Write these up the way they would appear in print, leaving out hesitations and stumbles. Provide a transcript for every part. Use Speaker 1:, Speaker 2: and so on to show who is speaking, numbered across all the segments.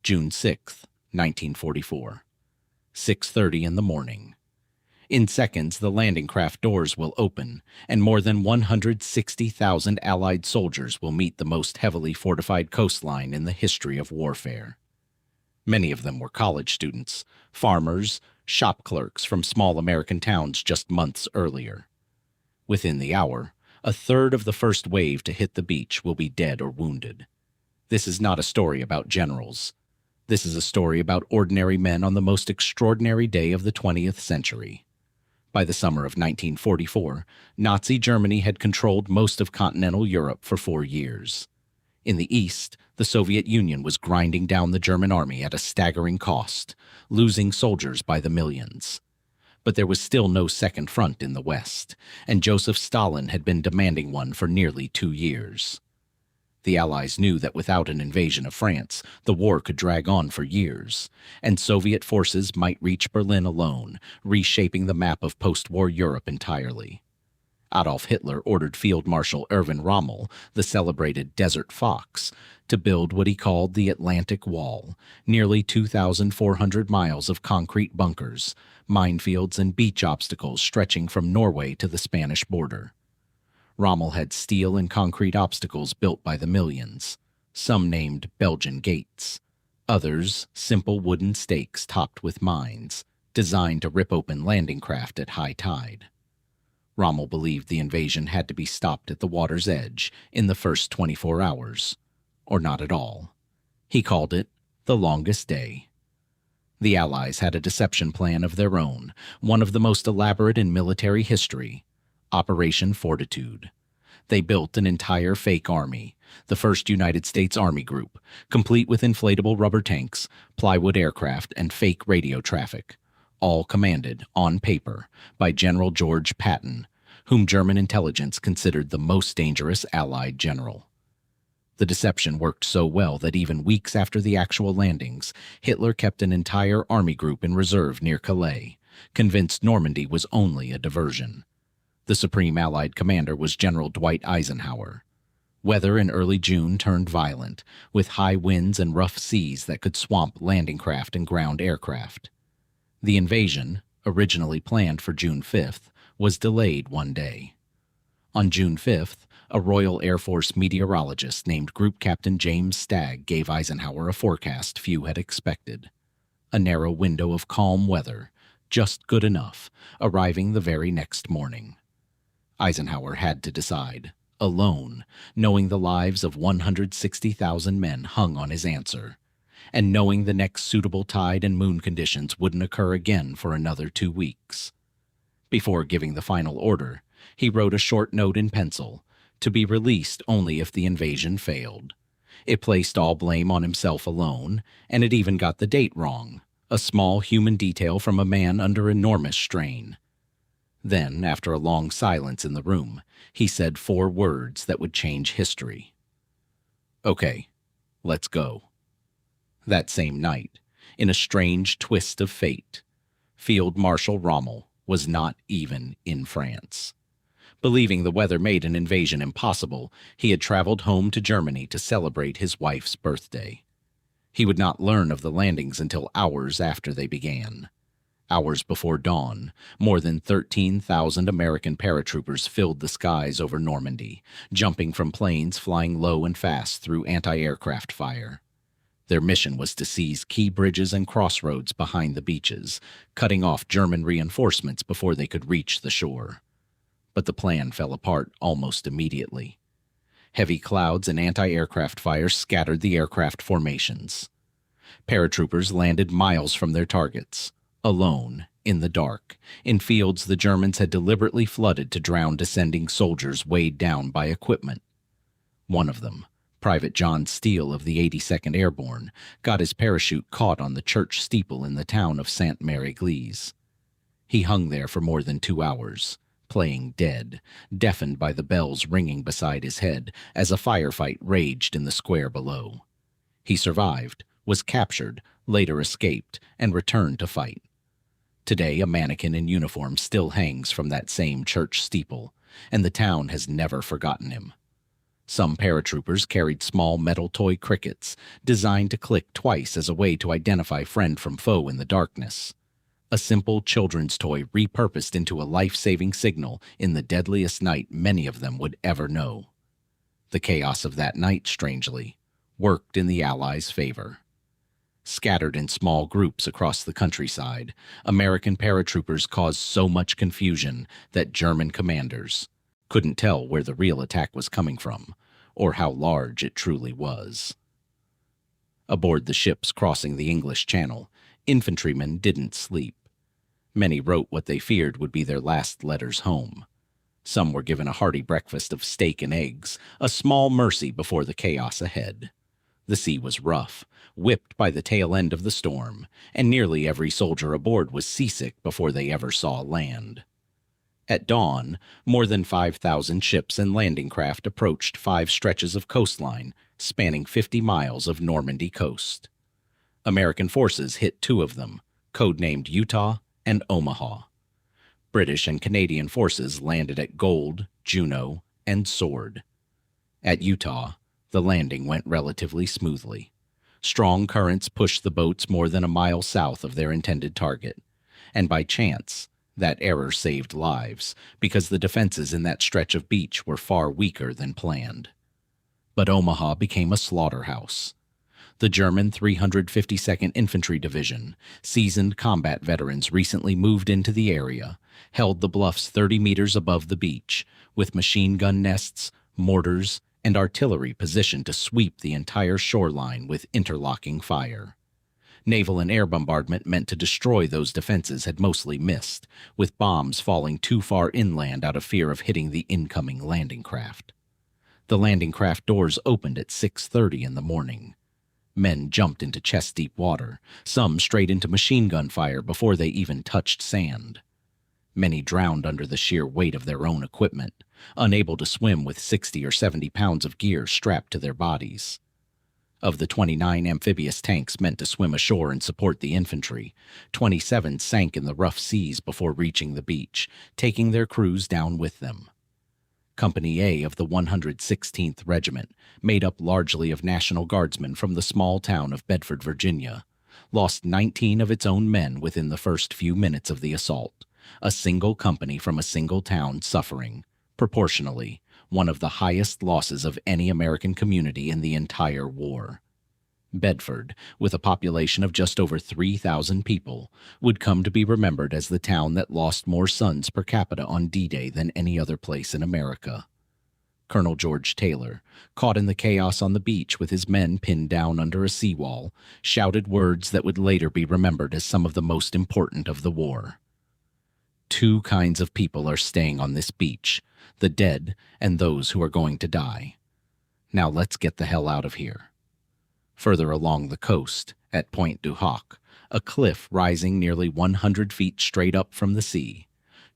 Speaker 1: June 6, 1944. 6:30 in the morning. In seconds, the landing craft doors will open, and more than 160,000 Allied soldiers will meet the most heavily fortified coastline in the history of warfare. Many of them were college students, farmers, shop clerks from small American towns just months earlier. Within the hour, a third of the first wave to hit the beach will be dead or wounded. This is not a story about generals. This is a story about ordinary men on the most extraordinary day of the 20th century. By the summer of 1944, Nazi Germany had controlled most of continental Europe for 4 years. In the east, the Soviet Union was grinding down the German army at a staggering cost, losing soldiers by the millions. But there was still no second front in the west, and Joseph Stalin had been demanding one for nearly 2 years. The Allies knew that without an invasion of France, the war could drag on for years, and Soviet forces might reach Berlin alone, reshaping the map of post-war Europe entirely. Adolf Hitler ordered Field Marshal Erwin Rommel, the celebrated Desert Fox, to build what he called the Atlantic Wall, nearly 2,400 miles of concrete bunkers, minefields, and beach obstacles stretching from Norway to the Spanish border. Rommel had steel and concrete obstacles built by the millions, some named Belgian gates, others simple wooden stakes topped with mines, designed to rip open landing craft at high tide. Rommel believed the invasion had to be stopped at the water's edge in the first 24 hours, or not at all. He called it the longest day. The Allies had a deception plan of their own, one of the most elaborate in military history, Operation Fortitude. They built an entire fake army, the first United States Army group, complete with inflatable rubber tanks, plywood aircraft, and fake radio traffic, all commanded, on paper, by General George Patton, whom German intelligence considered the most dangerous Allied general. The deception worked so well that even weeks after the actual landings, Hitler kept an entire army group in reserve near Calais, convinced Normandy was only a diversion. The Supreme Allied commander was General Dwight Eisenhower. Weather in early June turned violent, with high winds and rough seas that could swamp landing craft and ground aircraft. The invasion, originally planned for June 5th, was delayed one day. On June 5th, a Royal Air Force meteorologist named Group Captain James Stagg gave Eisenhower a forecast few had expected. A narrow window of calm weather, just good enough, arriving the very next morning. Eisenhower had to decide, alone, knowing the lives of 160,000 men hung on his answer, and knowing the next suitable tide and moon conditions wouldn't occur again for another 2 weeks. Before giving the final order, he wrote a short note in pencil, to be released only if the invasion failed. It placed all blame on himself alone, and it even got the date wrong, a small human detail from a man under enormous strain. Then, after a long silence in the room, he said 4 words that would change history. "Okay, let's go." That same night, in a strange twist of fate, Field Marshal Rommel was not even in France. Believing the weather made an invasion impossible, he had traveled home to Germany to celebrate his wife's birthday. He would not learn of the landings until hours after they began. Hours before dawn, more than 13,000 American paratroopers filled the skies over Normandy, jumping from planes flying low and fast through anti-aircraft fire. Their mission was to seize key bridges and crossroads behind the beaches, cutting off German reinforcements before they could reach the shore. But the plan fell apart almost immediately. Heavy clouds and anti-aircraft fire scattered the aircraft formations. Paratroopers landed miles from their targets, alone, in the dark, in fields the Germans had deliberately flooded to drown descending soldiers weighed down by equipment. One of them, Private John Steele of the 82nd Airborne, got his parachute caught on the church steeple in the town of Sainte-Mère-Église. He hung there for more than 2 hours, playing dead, deafened by the bells ringing beside his head as a firefight raged in the square below. He survived, was captured, later escaped, and returned to fight. Today, a mannequin in uniform still hangs from that same church steeple, and the town has never forgotten him. Some paratroopers carried small metal toy crickets, designed to click twice as a way to identify friend from foe in the darkness. A simple children's toy repurposed into a life-saving signal in the deadliest night many of them would ever know. The chaos of that night, strangely, worked in the Allies' favor. Scattered in small groups across the countryside, American paratroopers caused so much confusion that German commanders couldn't tell where the real attack was coming from, or how large it truly was. Aboard the ships crossing the English Channel, infantrymen didn't sleep. Many wrote what they feared would be their last letters home. Some were given a hearty breakfast of steak and eggs, a small mercy before the chaos ahead. The sea was rough, whipped by the tail end of the storm, and nearly every soldier aboard was seasick before they ever saw land. At dawn, more than 5,000 ships and landing craft approached 5 stretches of coastline spanning 50 miles of Normandy coast. American forces hit 2 of them, codenamed Utah and Omaha. British and Canadian forces landed at Gold, Juno, and Sword. At Utah, the landing went relatively smoothly. Strong currents pushed the boats more than a mile south of their intended target, and by chance, that error saved lives because the defenses in that stretch of beach were far weaker than planned. But Omaha became a slaughterhouse. The German 352nd Infantry Division, seasoned combat veterans recently moved into the area, held the bluffs 30 meters above the beach, with machine gun nests, mortars, and artillery positioned to sweep the entire shoreline with interlocking fire. Naval and air bombardment meant to destroy those defenses had mostly missed, with bombs falling too far inland out of fear of hitting the incoming landing craft. The landing craft doors opened at 6:30 in the morning. Men jumped into chest-deep water, some straight into machine gun fire before they even touched sand. Many drowned under the sheer weight of their own equipment, unable to swim with 60 or 70 pounds of gear strapped to their bodies. Of the 29 amphibious tanks meant to swim ashore and support the infantry, 27 sank in the rough seas before reaching the beach, taking their crews down with them. Company A of the 116th Regiment, made up largely of National Guardsmen from the small town of Bedford, Virginia, lost 19 of its own men within the first few minutes of the assault, a single company from a single town suffering, proportionally, one of the highest losses of any American community in the entire war. Bedford, with a population of just over 3,000 people, would come to be remembered as the town that lost more sons per capita on D-Day than any other place in America. Colonel George Taylor, caught in the chaos on the beach with his men pinned down under a seawall, shouted words that would later be remembered as some of the most important of the war. "Two kinds of people are staying on this beach, the dead and those who are going to die. Now let's get the hell out of here." Further along the coast, at Pointe du Hoc, a cliff rising nearly 100 feet straight up from the sea,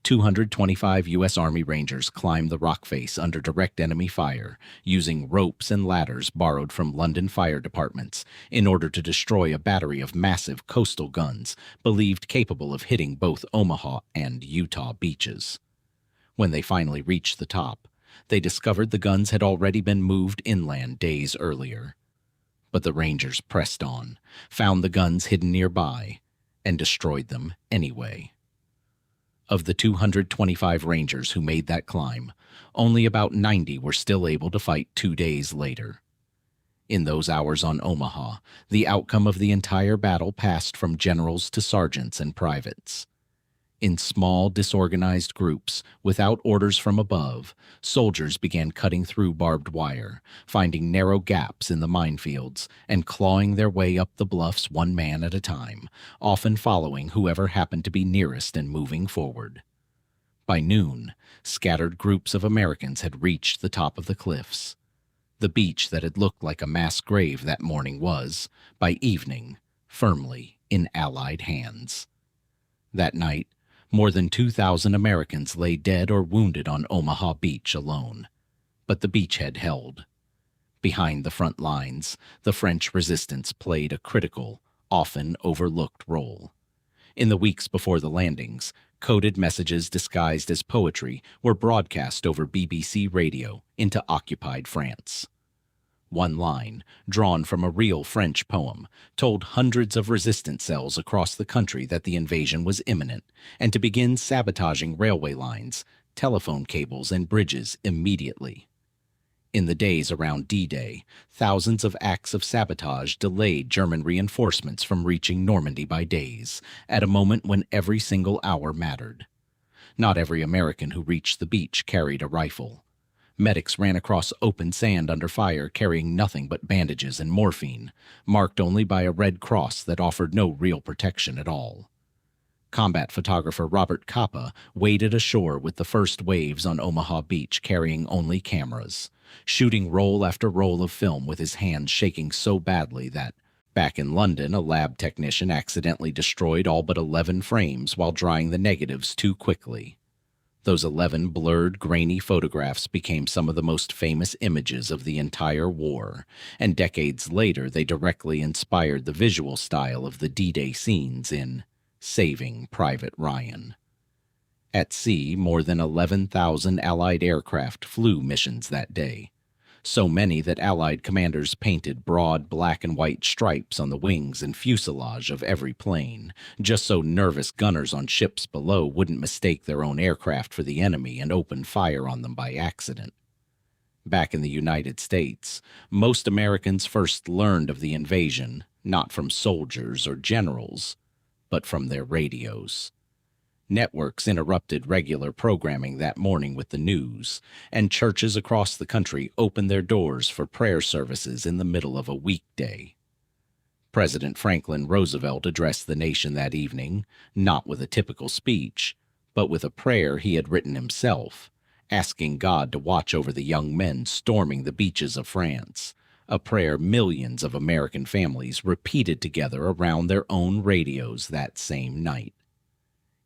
Speaker 1: 225 U.S. Army Rangers climbed the rock face under direct enemy fire, using ropes and ladders borrowed from London fire departments in order to destroy a battery of massive coastal guns believed capable of hitting both Omaha and Utah beaches. When they finally reached the top, they discovered the guns had already been moved inland days earlier. But the Rangers pressed on, found the guns hidden nearby, and destroyed them anyway. Of the 225 Rangers who made that climb, only about 90 were still able to fight 2 days later. In those hours on Omaha, the outcome of the entire battle passed from generals to sergeants and privates. In small, disorganized groups, without orders from above, soldiers began cutting through barbed wire, finding narrow gaps in the minefields, and clawing their way up the bluffs one man at a time, often following whoever happened to be nearest and moving forward. By noon, scattered groups of Americans had reached the top of the cliffs. The beach that had looked like a mass grave that morning was, by evening, firmly in Allied hands. That night, more than 2,000 Americans lay dead or wounded on Omaha Beach alone. But the beachhead held. Behind the front lines, the French resistance played a critical, often overlooked role. In the weeks before the landings, Coded messages disguised as poetry were broadcast over BBC radio into occupied France. One line, drawn from a real French poem, told hundreds of resistance cells across the country that the invasion was imminent and to begin sabotaging railway lines, telephone cables, and bridges immediately. In the days around D-Day, thousands of acts of sabotage delayed German reinforcements from reaching Normandy by days, at a moment when every single hour mattered. Not every American who reached the beach carried a rifle. Medics ran across open sand under fire carrying nothing but bandages and morphine, marked only by a red cross that offered no real protection at all. Combat photographer Robert Capa waded ashore with the first waves on Omaha Beach carrying only cameras, shooting roll after roll of film with his hands shaking so badly that, back in London, a lab technician accidentally destroyed all but 11 frames while drying the negatives too quickly. Those 11 blurred, grainy photographs became some of the most famous images of the entire war, and decades later they directly inspired the visual style of the D-Day scenes in Saving Private Ryan. At sea, more than 11,000 Allied aircraft flew missions that day, so many that Allied commanders painted broad black and white stripes on the wings and fuselage of every plane, just so nervous gunners on ships below wouldn't mistake their own aircraft for the enemy and open fire on them by accident. Back in the United States, most Americans first learned of the invasion not from soldiers or generals, but from their radios. Networks interrupted regular programming that morning with the news, and churches across the country opened their doors for prayer services in the middle of a weekday. President Franklin Roosevelt addressed the nation that evening, not with a typical speech, but with a prayer he had written himself, asking God to watch over the young men storming the beaches of France, a prayer millions of American families repeated together around their own radios that same night.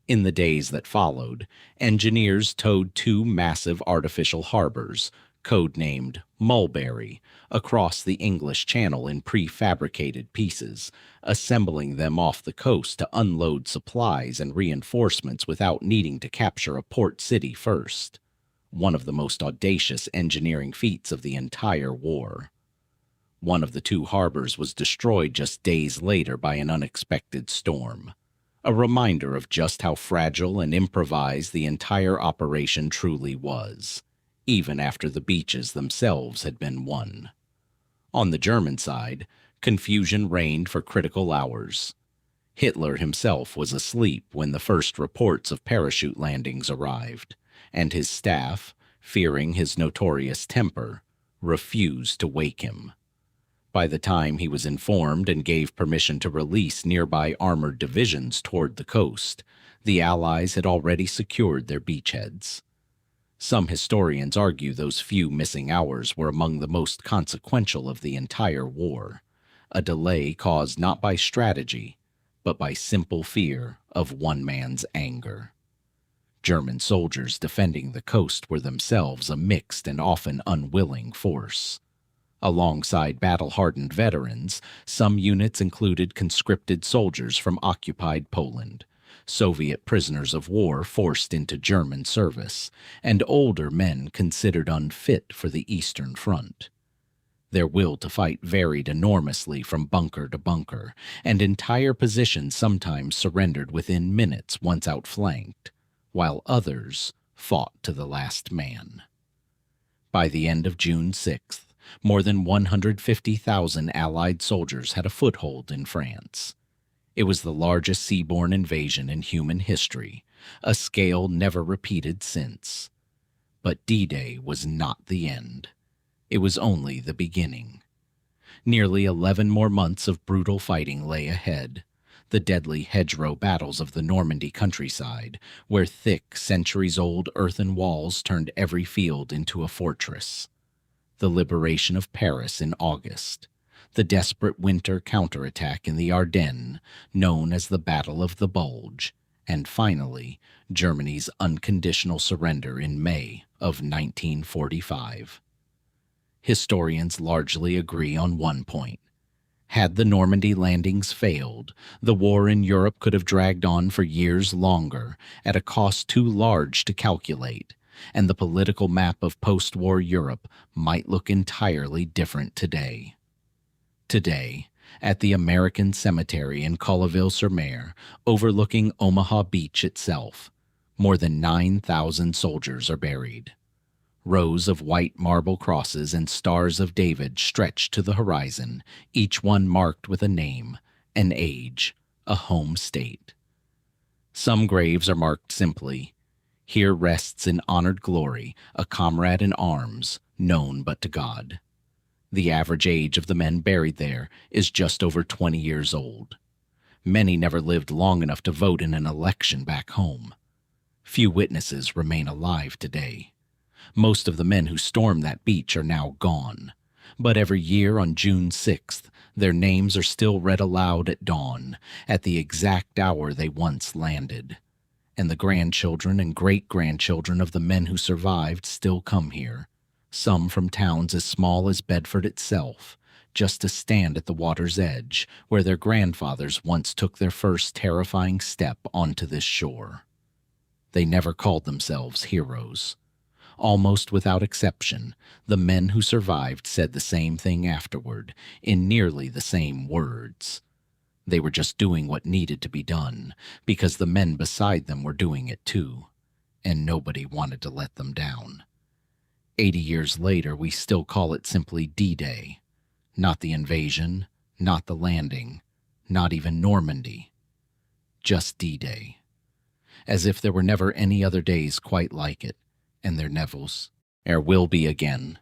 Speaker 1: In the days that followed, engineers towed 2 massive artificial harbors, codenamed Mulberry, across the English Channel in prefabricated pieces, assembling them off the coast to unload supplies and reinforcements without needing to capture a port city first, one of the most audacious engineering feats of the entire war. One of the 2 harbors was destroyed just days later by an unexpected storm, a reminder of just how fragile and improvised the entire operation truly was, even after the beaches themselves had been won. On the German side, confusion reigned for critical hours. Hitler himself was asleep when the first reports of parachute landings arrived, and his staff, fearing his notorious temper, refused to wake him. By the time he was informed and gave permission to release nearby armored divisions toward the coast, the Allies had already secured their beachheads. Some historians argue those few missing hours were among the most consequential of the entire war, a delay caused not by strategy, but by simple fear of one man's anger. German soldiers defending the coast were themselves a mixed and often unwilling force. Alongside battle-hardened veterans, some units included conscripted soldiers from occupied Poland, Soviet prisoners of war forced into German service, and older men considered unfit for the Eastern Front. Their will to fight varied enormously from bunker to bunker, and entire positions sometimes surrendered within minutes once outflanked, while others fought to the last man. By the end of June 6th, more than 150,000 Allied soldiers had a foothold in France. It was the largest seaborne invasion in human history, a scale never repeated since. But D-Day was not the end. It was only the beginning. Nearly 11 more months of brutal fighting lay ahead, the deadly hedgerow battles of the Normandy countryside, where thick, centuries-old earthen walls turned every field into a fortress. The liberation of Paris in August, the desperate winter counterattack in the Ardennes, known as the Battle of the Bulge, and finally, Germany's unconditional surrender in May of 1945. Historians largely agree on one point. Had the Normandy landings failed, the war in Europe could have dragged on for years longer, at a cost too large to calculate, and the political map of post-war Europe might look entirely different today. Today, at the American Cemetery in Colleville-sur-Mer, overlooking Omaha Beach itself, more than 9,000 soldiers are buried. Rows of white marble crosses and stars of David stretch to the horizon, each one marked with a name, an age, a home state. Some graves are marked simply, "Here rests in honored glory a comrade in arms, known but to God." The average age of the men buried there is just over 20 years old. Many never lived long enough to vote in an election back home. Few witnesses remain alive today. Most of the men who stormed that beach are now gone. But every year on June 6th, their names are still read aloud at dawn, at the exact hour they once landed. And the grandchildren and great-grandchildren of the men who survived still come here, some from towns as small as Bedford itself, just to stand at the water's edge where their grandfathers once took their first terrifying step onto this shore. They never called themselves heroes. Almost without exception, the men who survived said the same thing afterward, in nearly the same words. They were just doing what needed to be done, because the men beside them were doing it too, and nobody wanted to let them down. 80 years later, we still call it simply D-Day. Not the invasion, not the landing, not even Normandy. Just D-Day. As if there were never any other days quite like it, and there never will be again.